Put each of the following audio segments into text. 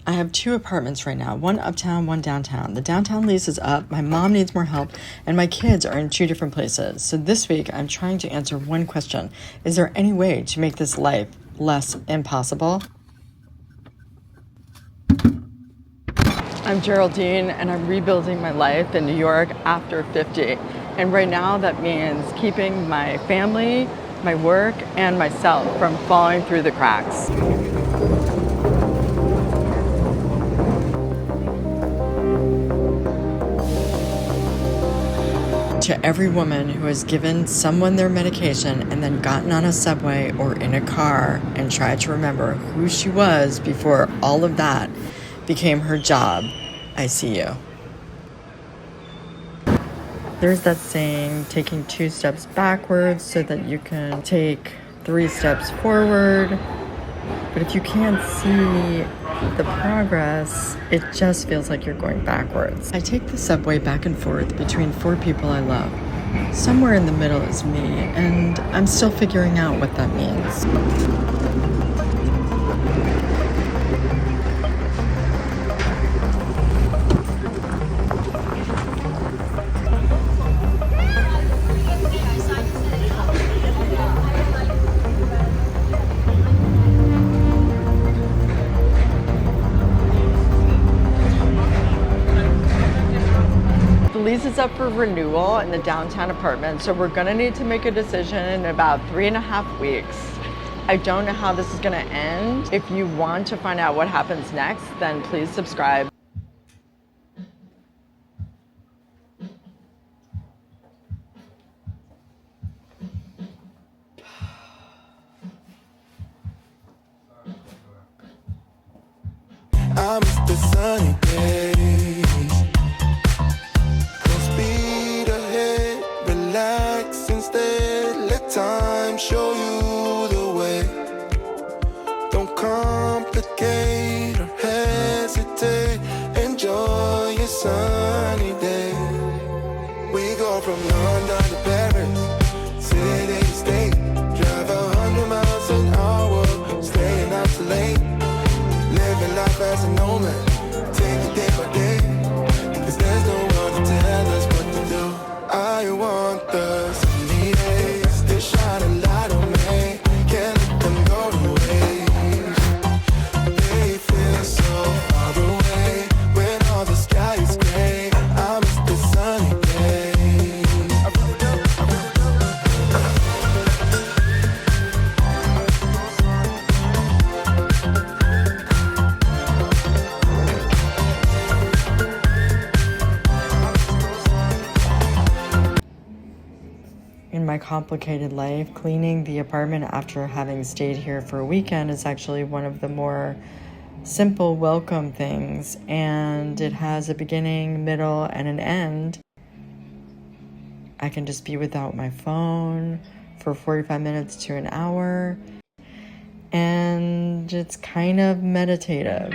I have two apartments right now, one uptown, one downtown. The downtown lease is up, my mom needs more help, and my kids are in two different places. So this week, I'm trying to answer one question. Is there any way to make this life less impossible? I'm Geraldine, and I'm rebuilding my life in New York after 50. And right now, that means keeping my family, my work, and myself from falling through the cracks. To every woman who has given someone their medication and then gotten on a subway or in a car and tried to remember who she was before all of that became her job, I see you. There's that saying, taking 2 steps backwards so that you can take 3 steps forward. But if you can't see the progress, it just feels like you're going backwards. I take the subway back and forth between 4 people I love. Somewhere in the middle is me, and I'm still figuring out what that means. The lease is up for renewal in the downtown apartment, so we're gonna need to make a decision in about 3.5 weeks. I don't know how this is gonna end. If you want to find out what happens next, then please subscribe. I miss the sunny days. Relax instead, let time show you the way. Don't complicate or hesitate, enjoy your sunny day. We go from London to Paris, city to state, drive 100 miles an hour, staying out too late, living life as a nomad, take it day by day, 'cause there's no one to tell us what to do. I want the sunny days to shine a light on me. Can't let them go to waste. They feel so far away when all the sky is gray. I miss the sunny days. In my complicated life, cleaning the apartment after having stayed here for a weekend is actually one of the more simple, welcome things, and it has a beginning, middle, and an end. I can just be without my phone for 45 minutes to an hour, and it's kind of meditative.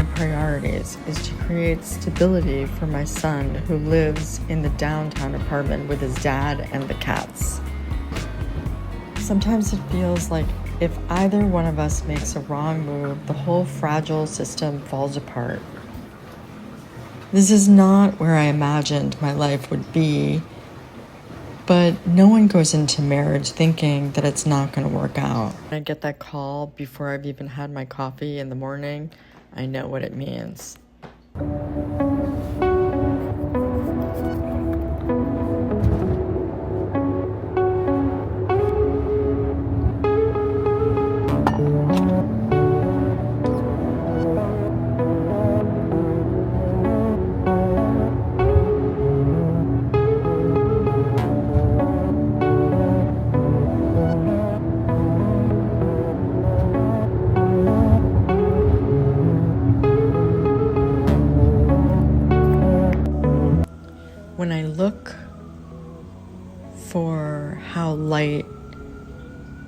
my priorities is to create stability for my son who lives in the downtown apartment with his dad and the cats. Sometimes it feels like if either one of us makes a wrong move, the whole fragile system falls apart. This is not where I imagined my life would be, but no one goes into marriage thinking that it's not going to work out. When I get that call before I've even had my coffee in the morning, I know what it means. When I look for how light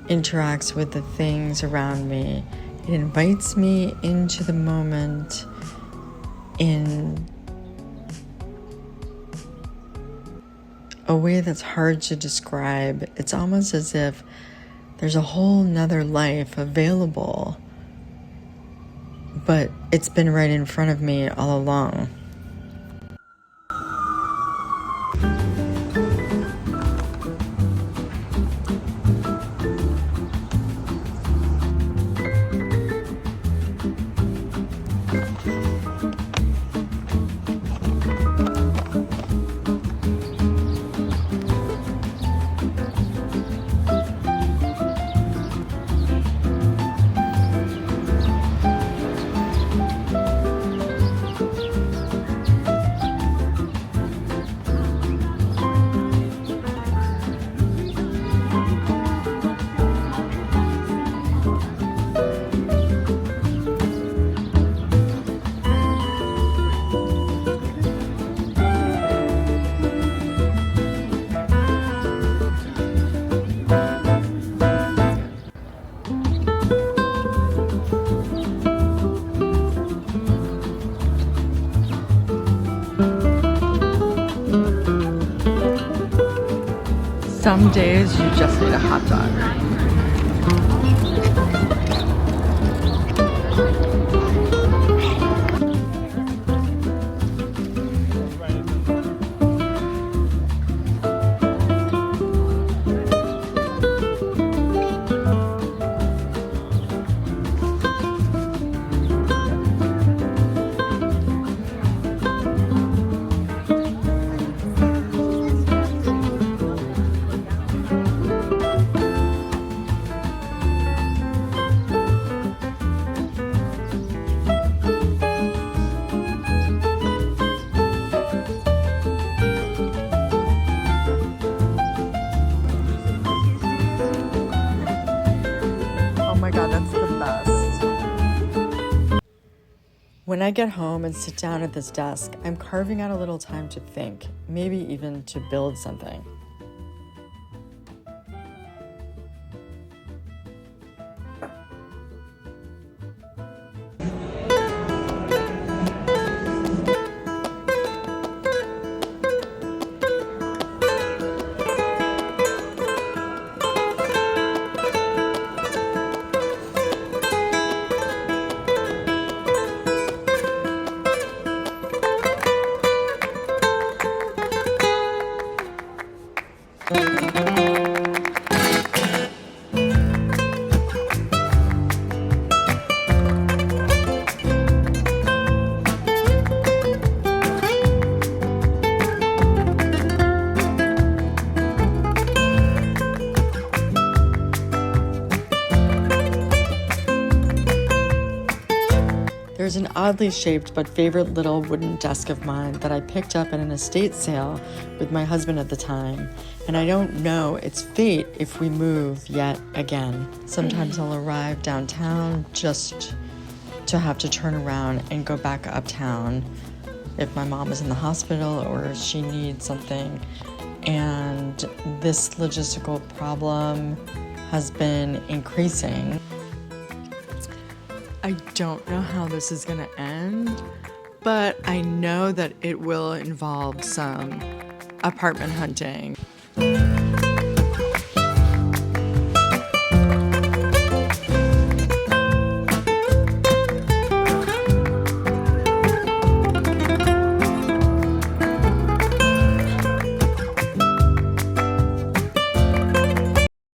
interacts with the things around me, it invites me into the moment in a way that's hard to describe. It's almost as if there's a whole nother life available, but it's been right in front of me all along. Some days you just need a hot dog. When I get home and sit down at this desk, I'm carving out a little time to think, maybe even to build something. There's an oddly shaped but favorite little wooden desk of mine that I picked up at an estate sale with my husband at the time, and I don't know its fate if we move yet again. Sometimes I'll arrive downtown just to have to turn around and go back uptown if my mom is in the hospital or she needs something, and this logistical problem has been increasing. I don't know how this is going to end, but I know that it will involve some apartment hunting.